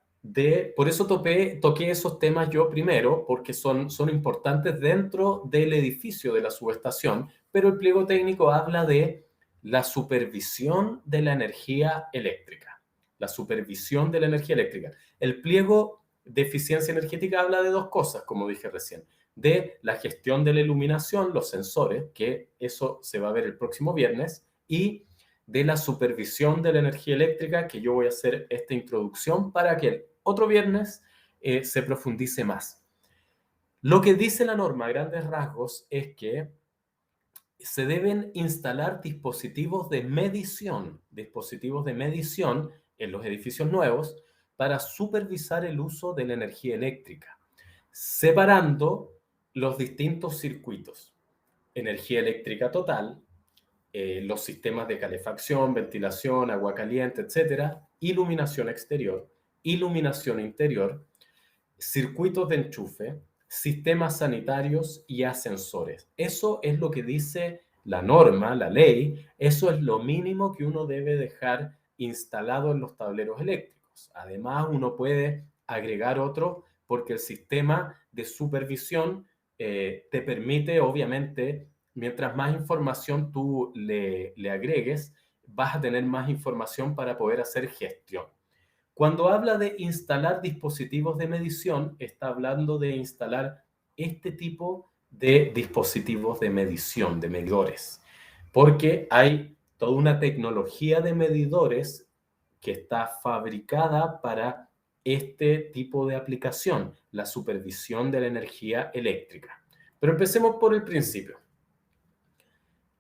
por eso toqué esos temas yo primero, porque son importantes dentro del edificio de la subestación, pero el pliego técnico habla de la supervisión de la energía eléctrica. La supervisión de la energía eléctrica. El pliego de eficiencia energética habla de dos cosas, como dije recién. De la gestión de la iluminación, los sensores, que eso se va a ver el próximo viernes, y de la supervisión de la energía eléctrica, que yo voy a hacer esta introducción para que el otro viernes se profundice más. Lo que dice la norma a grandes rasgos es que se deben instalar dispositivos de medición en los edificios nuevos para supervisar el uso de la energía eléctrica, separando los distintos circuitos: energía eléctrica total, los sistemas de calefacción, ventilación, agua caliente, etcétera, iluminación exterior, iluminación interior, circuitos de enchufe, sistemas sanitarios y ascensores. Eso es lo que dice la norma, la ley. Eso es lo mínimo que uno debe dejar instalado en los tableros eléctricos. Además, uno puede agregar otro porque el sistema de supervisión te permite, obviamente, mientras más información tú le agregues, vas a tener más información para poder hacer gestión. Cuando habla de instalar dispositivos de medición, está hablando de instalar este tipo de dispositivos de medición, de medidores, porque hay toda una tecnología de medidores que está fabricada para este tipo de aplicación, la supervisión de la energía eléctrica. Pero empecemos por el principio.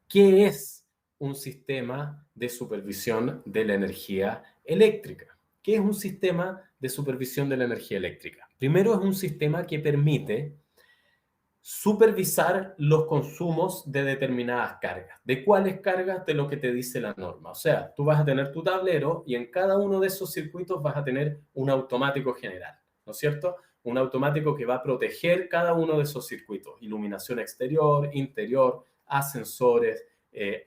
¿Qué es un sistema de supervisión de la energía eléctrica? ¿Qué es un sistema de supervisión de la energía eléctrica? Primero, es un sistema que permite supervisar los consumos de determinadas cargas. ¿De cuáles cargas? De lo que te dice la norma. O sea, tú vas a tener tu tablero y en cada uno de esos circuitos vas a tener un automático general, ¿no es cierto? Un automático que va a proteger cada uno de esos circuitos: iluminación exterior, interior, ascensores,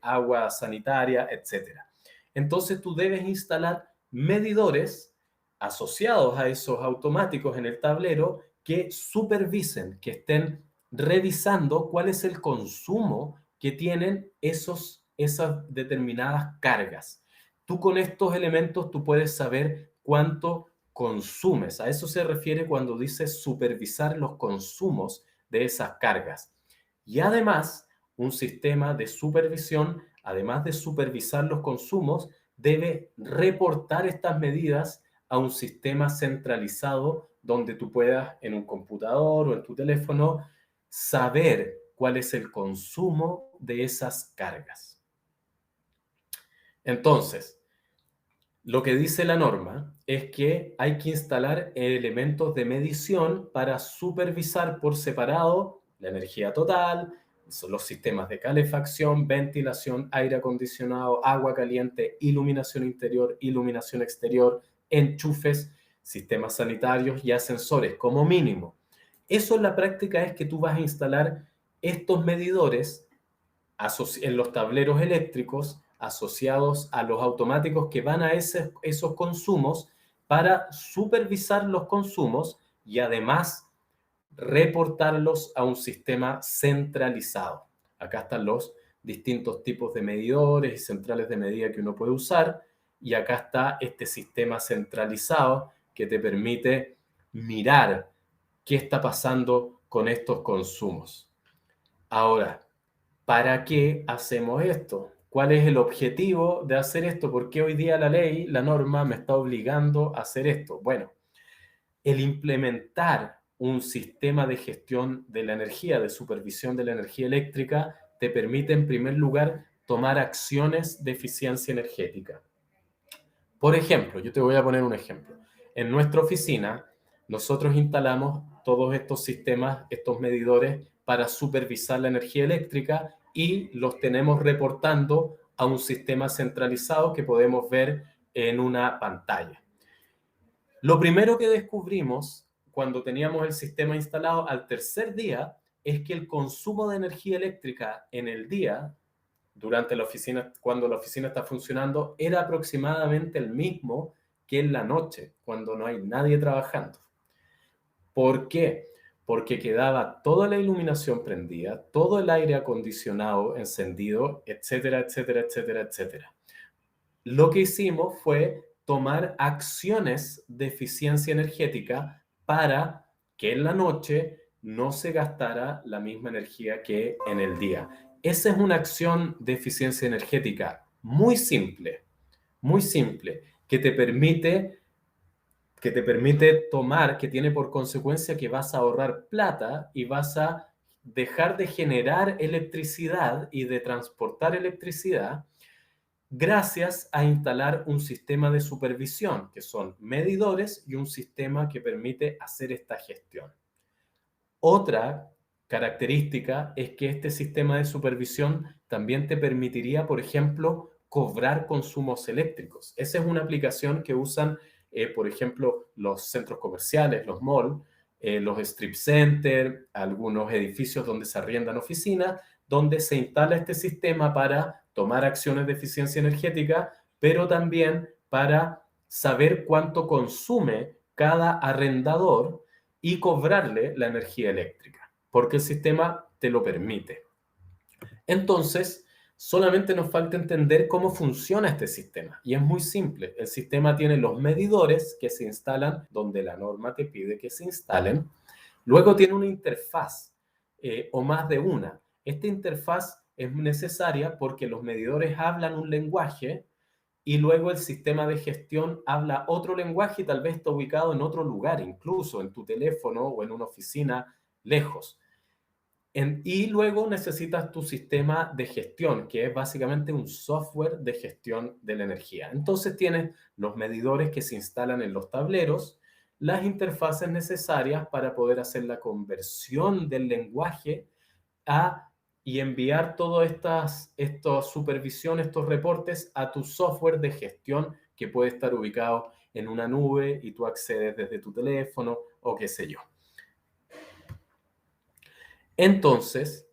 agua sanitaria, etcétera. Entonces tú debes instalar medidores asociados a esos automáticos en el tablero que supervisen, que estén revisando cuál es el consumo que tienen esas determinadas cargas. Tú con estos elementos tú puedes saber cuánto consumes. A eso se refiere cuando dice supervisar los consumos de esas cargas. Y además, un sistema de supervisión, además de supervisar los consumos, debe reportar estas medidas a un sistema centralizado donde tú puedas, en un computador o en tu teléfono, saber cuál es el consumo de esas cargas. Entonces, lo que dice la norma es que hay que instalar elementos de medición para supervisar por separado la energía total, los sistemas de calefacción, ventilación, aire acondicionado, agua caliente, iluminación interior, iluminación exterior, enchufes, sistemas sanitarios y ascensores como mínimo. Eso en la práctica es que tú vas a instalar estos medidores en los tableros eléctricos asociados a los automáticos que van a esos consumos para supervisar los consumos y además reportarlos a un sistema centralizado. Acá están los distintos tipos de medidores y centrales de medida que uno puede usar, y acá está este sistema centralizado que te permite mirar qué está pasando con estos consumos. Ahora, ¿para qué hacemos esto? ¿Cuál es el objetivo de hacer esto? ¿Por qué hoy día la ley, la norma, me está obligando a hacer esto? Bueno, el implementar un sistema de gestión de la energía, de supervisión de la energía eléctrica, te permite, en primer lugar, tomar acciones de eficiencia energética. Por ejemplo, yo te voy a poner un ejemplo. En nuestra oficina, nosotros instalamos todos estos sistemas, estos medidores, para supervisar la energía eléctrica y los tenemos reportando a un sistema centralizado que podemos ver en una pantalla. Lo primero que descubrimos cuando teníamos el sistema instalado al tercer día es que el consumo de energía eléctrica en el día, durante la oficina, cuando la oficina está funcionando, era aproximadamente el mismo que en la noche, cuando no hay nadie trabajando. ¿Por qué? Porque quedaba toda la iluminación prendida, todo el aire acondicionado encendido, etcétera, etcétera, etcétera, etcétera. Lo que hicimos fue tomar acciones de eficiencia energética para que en la noche no se gastara la misma energía que en el día. Esa es una acción de eficiencia energética muy simple, que te permite tomar, que tiene por consecuencia que vas a ahorrar plata y vas a dejar de generar electricidad y de transportar electricidad gracias a instalar un sistema de supervisión, que son medidores y un sistema que permite hacer esta gestión. Otra característica es que este sistema de supervisión también te permitiría, por ejemplo, cobrar consumos eléctricos. Esa es una aplicación que usan, por ejemplo, los centros comerciales, los malls, los strip centers, algunos edificios donde se arriendan oficinas, donde se instala este sistema para tomar acciones de eficiencia energética, pero también para saber cuánto consume cada arrendador y cobrarle la energía eléctrica, porque el sistema te lo permite. Entonces, solamente nos falta entender cómo funciona este sistema. Y es muy simple. El sistema tiene los medidores que se instalan donde la norma te pide que se instalen. Luego tiene una interfaz o más de una. Esta interfaz es necesaria porque los medidores hablan un lenguaje y luego el sistema de gestión habla otro lenguaje y tal vez está ubicado en otro lugar, incluso en tu teléfono o en una oficina lejos. Y luego necesitas tu sistema de gestión, que es básicamente un software de gestión de la energía. Entonces tienes los medidores que se instalan en los tableros, las interfaces necesarias para poder hacer la conversión del lenguaje y enviar todas estas supervisiones, estos reportes a tu software de gestión que puede estar ubicado en una nube y tú accedes desde tu teléfono o qué sé yo. Entonces,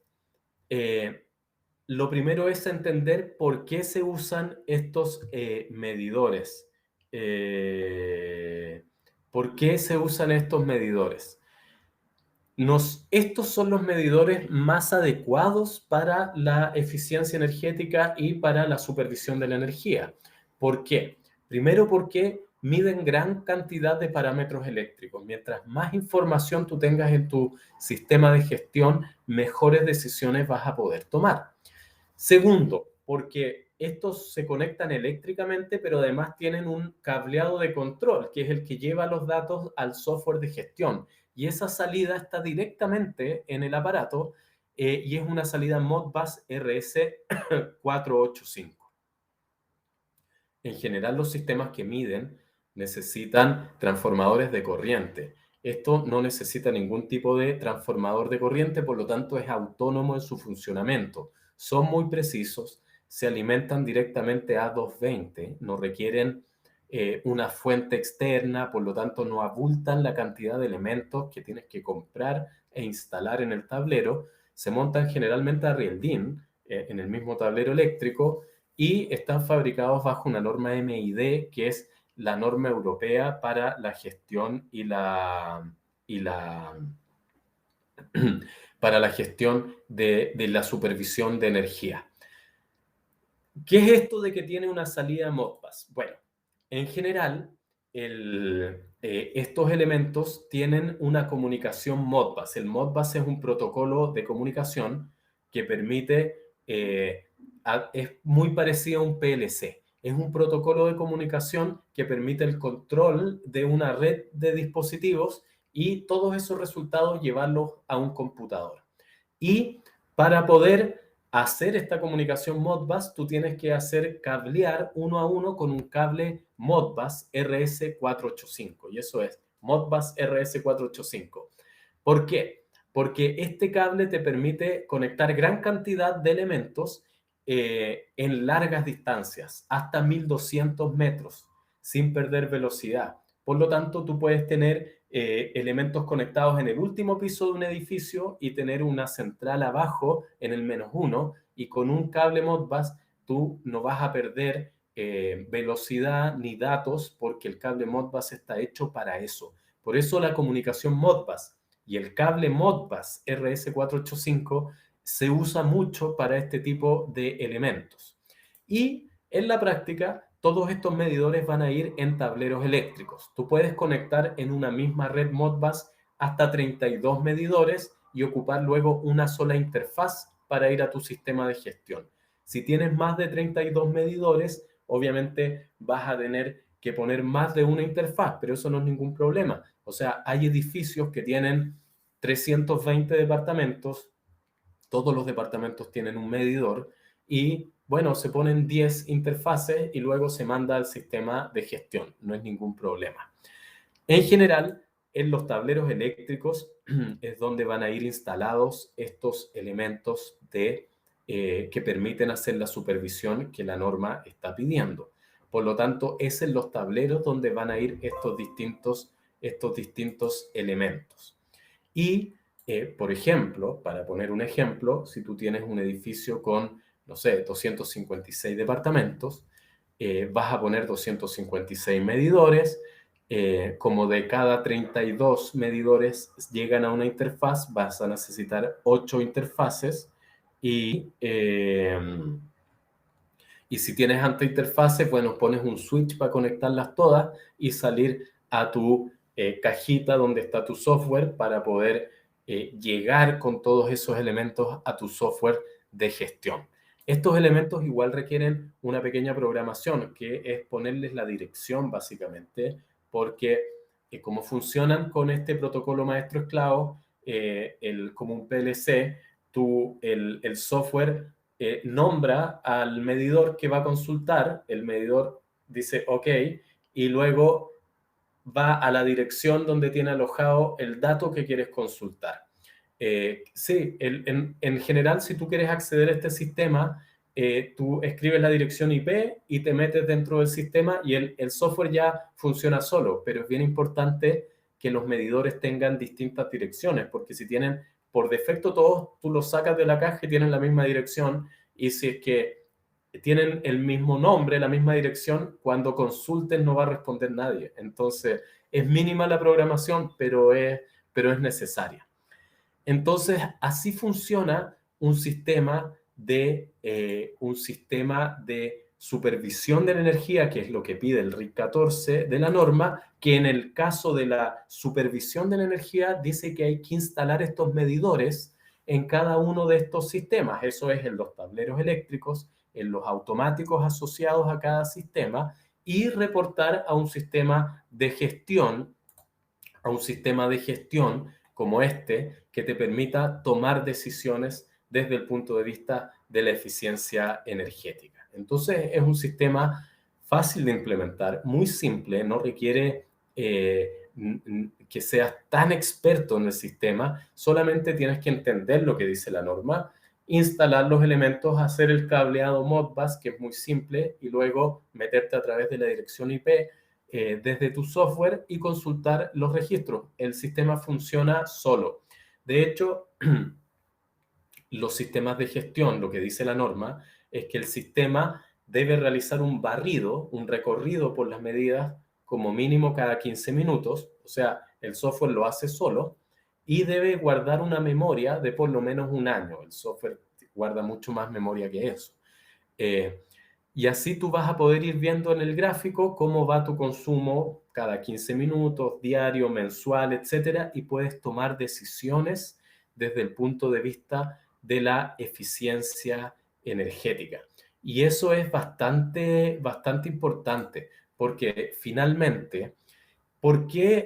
lo primero es entender por qué se usan estos medidores. ¿Por qué se usan estos medidores? Estos son los medidores más adecuados para la eficiencia energética y para la supervisión de la energía. ¿Por qué? Primero porque miden gran cantidad de parámetros eléctricos. Mientras más información tú tengas en tu sistema de gestión, mejores decisiones vas a poder tomar. Segundo, porque estos se conectan eléctricamente, pero además tienen un cableado de control, que es el que lleva los datos al software de gestión. Y esa salida está directamente en el aparato y es una salida Modbus RS485. En general, los sistemas que miden necesitan transformadores de corriente. Esto no necesita ningún tipo de transformador de corriente, por lo tanto es autónomo en su funcionamiento. Son muy precisos, se alimentan directamente a 220, no requieren una fuente externa, por lo tanto no abultan la cantidad de elementos que tienes que comprar e instalar en el tablero. Se montan generalmente a rieldín en el mismo tablero eléctrico y están fabricados bajo una norma MID, que es la norma europea para la gestión para la gestión de la supervisión de energía. ¿Qué es esto de que tiene una salida Modbus? Bueno, en general, estos elementos tienen una comunicación Modbus. El Modbus es un protocolo de comunicación que permite, es muy parecido a un PLC. Es un protocolo de comunicación que permite el control de una red de dispositivos y todos esos resultados llevarlos a un computador. Y para poder hacer esta comunicación Modbus, tú tienes que hacer cablear uno a uno con un cable Modbus RS485. Y eso es Modbus RS485. ¿Por qué? Porque este cable te permite conectar gran cantidad de elementos en largas distancias, hasta 1200 metros, sin perder velocidad. Por lo tanto, tú puedes tener elementos conectados en el último piso de un edificio y tener una central abajo en el -1, y con un cable Modbus tú no vas a perder velocidad ni datos porque el cable Modbus está hecho para eso. Por eso la comunicación Modbus y el cable Modbus RS485 se usa mucho para este tipo de elementos. Y en la práctica, todos estos medidores van a ir en tableros eléctricos. Tú puedes conectar en una misma red Modbus hasta 32 medidores y ocupar luego una sola interfaz para ir a tu sistema de gestión. Si tienes más de 32 medidores, obviamente vas a tener que poner más de una interfaz, pero eso no es ningún problema. O sea, hay edificios que tienen 320 departamentos, todos los departamentos tienen un medidor y, bueno, se ponen 10 interfaces y luego se manda al sistema de gestión. No es ningún problema. En general, en los tableros eléctricos es donde van a ir instalados estos elementos que permiten hacer la supervisión que la norma está pidiendo. Por lo tanto, es en los tableros donde van a ir estos distintos elementos. Y, por ejemplo, para poner un ejemplo, si tú tienes un edificio con, no sé, 256 departamentos, vas a poner 256 medidores. Como de cada 32 medidores llegan a una interfaz, vas a necesitar 8 interfaces y si tienes ante interfaces, bueno, pones un switch para conectarlas todas y salir a tu cajita donde está tu software para poder llegar con todos esos elementos a tu software de gestión. Estos elementos igual requieren una pequeña programación, que es ponerles la dirección básicamente, porque como funcionan con este protocolo maestro esclavo, como un PLC, el software nombra al medidor que va a consultar, el medidor dice OK, y luego va a la dirección donde tiene alojado el dato que quieres consultar. Sí, en general, si tú quieres acceder a este sistema, tú escribes la dirección IP y te metes dentro del sistema y el software ya funciona solo, pero es bien importante que los medidores tengan distintas direcciones, porque si tienen por defecto todos, tú los sacas de la caja y tienen la misma dirección, y si es que tienen el mismo nombre, la misma dirección, cuando consulten no va a responder nadie. Entonces, es mínima la programación, pero es necesaria. Entonces, así funciona un sistema de supervisión de la energía, que es lo que pide el RIC 14 de la norma, que en el caso de la supervisión de la energía dice que hay que instalar estos medidores en cada uno de estos sistemas. Eso es en los tableros eléctricos, en los automáticos asociados a cada sistema, y reportar a un sistema de gestión, como este, que te permita tomar decisiones desde el punto de vista de la eficiencia energética. Entonces, es un sistema fácil de implementar, muy simple, no requiere que seas tan experto en el sistema, solamente tienes que entender lo que dice la norma, instalar los elementos, hacer el cableado Modbus, que es muy simple, y luego meterte a través de la dirección IP desde tu software y consultar los registros. El sistema funciona solo. De hecho, los sistemas de gestión, lo que dice la norma, es que el sistema debe realizar un barrido, un recorrido por las medidas como mínimo cada 15 minutos, o sea, el software lo hace solo, y debe guardar una memoria de por lo menos un año. El software guarda mucho más memoria que eso. Y así tú vas a poder ir viendo en el gráfico cómo va tu consumo cada 15 minutos, diario, mensual, etcétera, y puedes tomar decisiones desde el punto de vista de la eficiencia energética. Y eso es bastante, bastante importante, porque finalmente,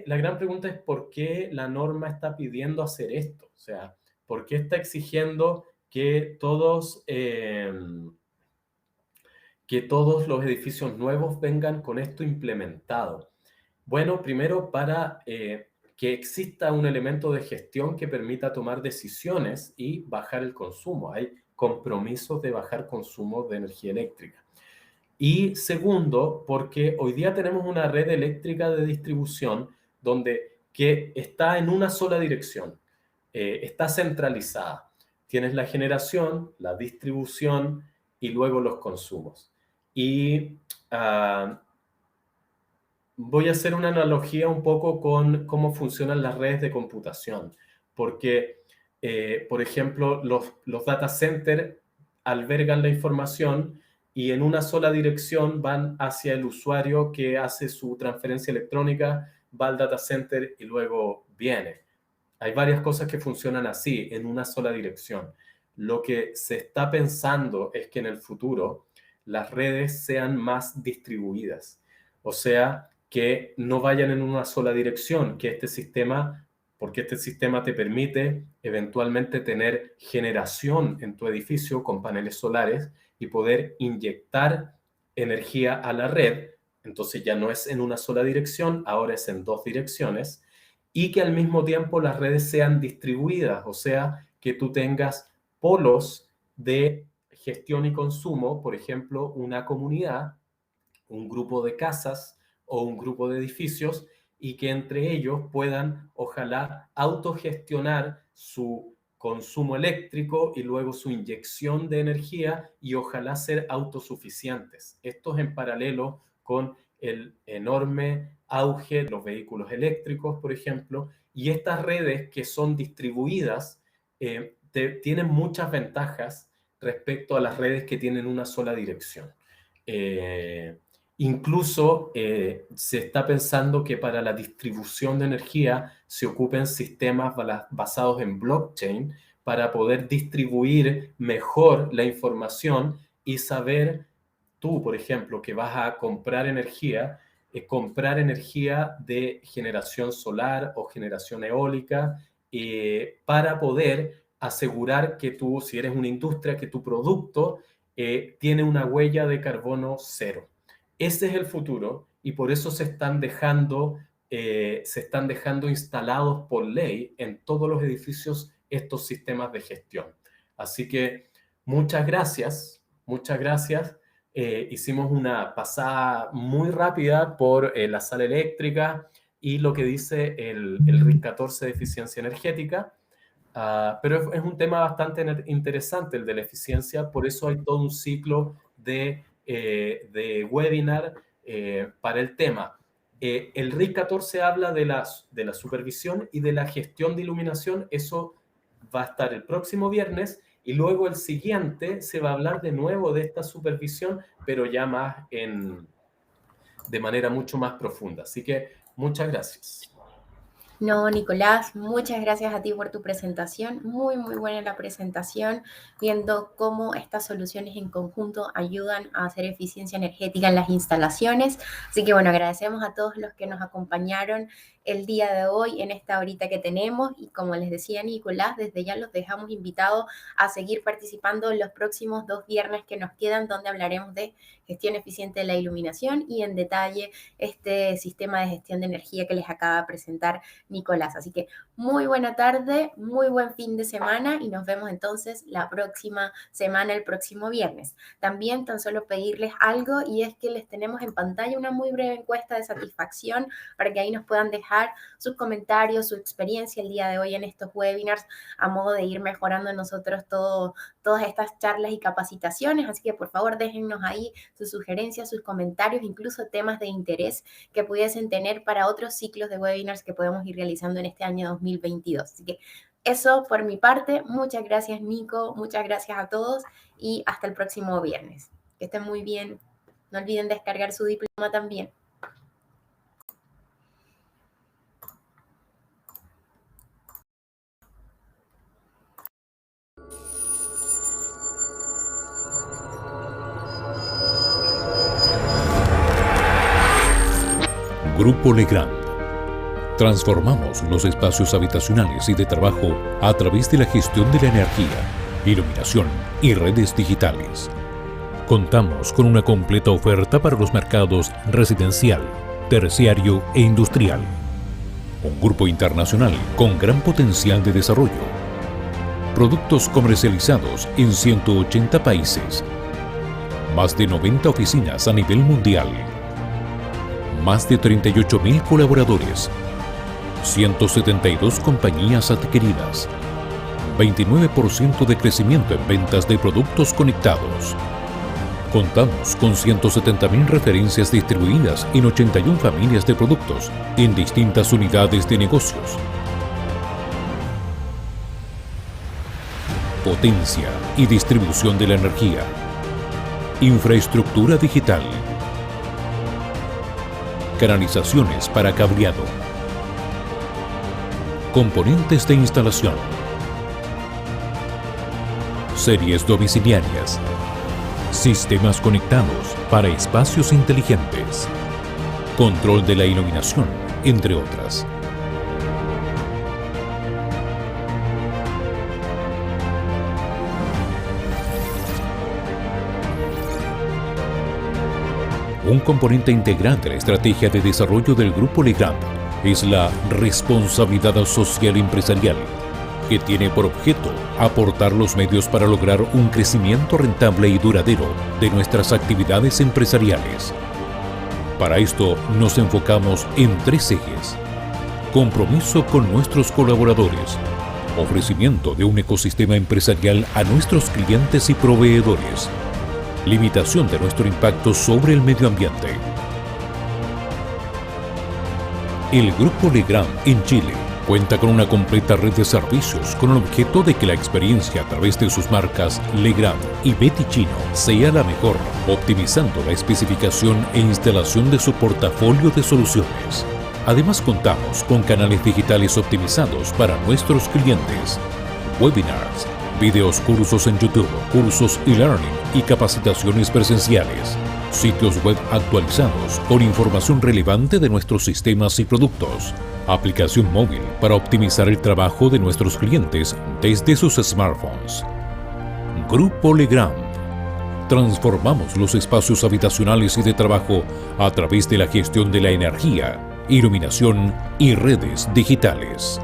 la gran pregunta es por qué la norma está pidiendo hacer esto? O sea, ¿por qué está exigiendo que todos los edificios nuevos vengan con esto implementado? Bueno, primero para que exista un elemento de gestión que permita tomar decisiones y bajar el consumo. Hay compromisos de bajar consumo de energía eléctrica. Y segundo, porque hoy día tenemos una red eléctrica de distribución que está en una sola dirección, está centralizada. Tienes la generación, la distribución y luego los consumos. Y voy a hacer una analogía un poco con cómo funcionan las redes de computación, porque, por ejemplo, los data centers albergan la información y en una sola dirección van hacia el usuario que hace su transferencia electrónica, va al data center y luego viene. Hay varias cosas que funcionan así, en una sola dirección. lo que se está pensando es que en el futuro las redes sean más distribuidas, o sea, que no vayan en una sola dirección, que este sistema, porque este sistema te permite eventualmente tener generación en tu edificio con paneles solares y poder inyectar energía a la red. Entonces ya no es en una sola dirección, ahora es en dos direcciones, y que al mismo tiempo las redes sean distribuidas, o sea, que tú tengas polos de gestión y consumo, por ejemplo, una comunidad, un grupo de casas o un grupo de edificios, y que entre ellos puedan, ojalá, autogestionar su consumo eléctrico y luego su inyección de energía y ojalá ser autosuficientes. Esto es en paralelo con el enorme auge de los vehículos eléctricos, por ejemplo, y estas redes que son distribuidas tienen muchas ventajas respecto a las redes que tienen una sola dirección. Incluso se está pensando que para la distribución de energía se ocupen sistemas basados en blockchain para poder distribuir mejor la información y saber tú, por ejemplo, que vas a comprar energía de generación solar o generación eólica para poder asegurar que tú, si eres una industria, que tu producto tiene una huella de carbono cero. Ese es el futuro y por eso se están dejando instalados por ley en todos los edificios estos sistemas de gestión. Así que muchas gracias. Hicimos una pasada muy rápida por la sala eléctrica y lo que dice el RIC 14 de eficiencia energética. Pero es un tema bastante interesante el de la eficiencia, por eso hay todo un ciclo de webinar para el tema. El RIC 14 habla de la supervisión y de la gestión de iluminación, eso va a estar el próximo viernes, y luego el siguiente se va a hablar de nuevo de esta supervisión, pero ya más de manera mucho más profunda. Así que muchas gracias. No, Nicolás, muchas gracias a ti por tu presentación. Muy, muy buena la presentación, viendo cómo estas soluciones en conjunto ayudan a hacer eficiencia energética en las instalaciones. Así que bueno, agradecemos a todos los que nos acompañaron el día de hoy en esta horita que tenemos y como les decía Nicolás, desde ya los dejamos invitados a seguir participando en los próximos 2 viernes que nos quedan, donde hablaremos de gestión eficiente de la iluminación y en detalle este sistema de gestión de energía que les acaba de presentar Nicolás. Así que muy buena tarde, muy buen fin de semana y nos vemos entonces la próxima semana, el próximo viernes. También tan solo pedirles algo y es que les tenemos en pantalla una muy breve encuesta de satisfacción para que ahí nos puedan dejar sus comentarios, su experiencia el día de hoy en estos webinars a modo de ir mejorando nosotros todas estas charlas y capacitaciones. Así que por favor déjennos ahí sus sugerencias, sus comentarios, incluso temas de interés que pudiesen tener para otros ciclos de webinars que podemos ir realizando en este año 2022. Así que eso por mi parte. Muchas gracias, Nico. Muchas gracias a todos y hasta el próximo viernes. Que estén muy bien. No olviden descargar su diploma también. Grupo Legrand. Transformamos los espacios habitacionales y de trabajo a través de la gestión de la energía, iluminación y redes digitales. Contamos con una completa oferta para los mercados residencial, terciario e industrial. Un grupo internacional con gran potencial de desarrollo. Productos comercializados en 180 países. Más de 90 oficinas a nivel mundial. Más de 38.000 colaboradores, 172 compañías adquiridas, 29% de crecimiento en ventas de productos conectados. Contamos con 170.000 referencias distribuidas en 81 familias de productos en distintas unidades de negocios. Potencia y distribución de la energía. Infraestructura digital. Canalizaciones para cableado. Componentes de instalación. series domiciliarias, sistemas conectados para espacios inteligentes, control de la iluminación, entre otras. Un componente integral de la estrategia de desarrollo del Grupo Legrand es la responsabilidad social empresarial, que tiene por objeto aportar los medios para lograr un crecimiento rentable y duradero de nuestras actividades empresariales. Para esto nos enfocamos en 3 ejes: compromiso con nuestros colaboradores, ofrecimiento de un ecosistema empresarial a nuestros clientes y proveedores, limitación de nuestro impacto sobre el medio ambiente. El Grupo Legrand en Chile cuenta con una completa red de servicios con el objeto de que la experiencia a través de sus marcas Legrand y Betty Chino sea la mejor, optimizando la especificación e instalación de su portafolio de soluciones. Además, contamos con canales digitales optimizados para nuestros clientes, webinars, videos, cursos en YouTube, cursos e-learning y capacitaciones presenciales, sitios web actualizados con información relevante de nuestros sistemas y productos, aplicación móvil para optimizar el trabajo de nuestros clientes desde sus smartphones. Grupo Legrand. Transformamos los espacios habitacionales y de trabajo a través de la gestión de la energía, iluminación y redes digitales.